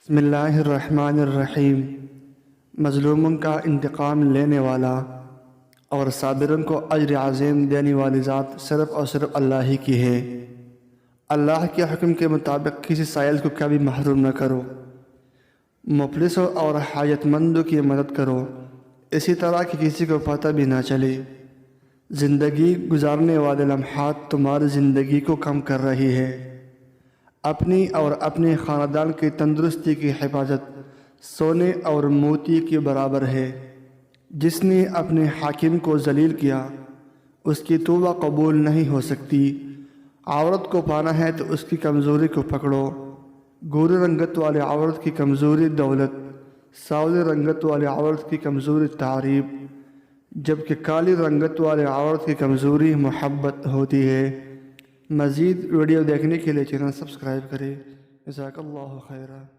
بسم اللہ الرحمن الرحیم۔ مظلوموں کا انتقام لینے والا اور صابروں کو اجر عظیم دینے والی ذات صرف اور صرف اللہ ہی کی ہے۔ اللہ کے حکم کے مطابق کسی سائل کو کبھی محروم نہ کرو، مفلسوں اور حاجت مندوں کی مدد کرو، اسی طرح کہ کسی کو پتہ بھی نہ چلے۔ زندگی گزارنے والے لمحات تمہاری زندگی کو کم کر رہی ہے۔ اپنی اور اپنے خاندان کی تندرستی کی حفاظت سونے اور موتی کے برابر ہے۔ جس نے اپنے حاکم کو ذلیل کیا اس کی توبہ قبول نہیں ہو سکتی۔ عورت کو پانا ہے تو اس کی کمزوری کو پکڑو۔ گورے رنگت والے عورت کی کمزوری دولت، ساولی رنگت والے عورت کی کمزوری تعریف، جبکہ کالی رنگت والے عورت کی کمزوری محبت ہوتی ہے۔ مزید ویڈیو دیکھنے کے لیے چینل سبسکرائب کریں۔ جزاک اللہ خیرہ۔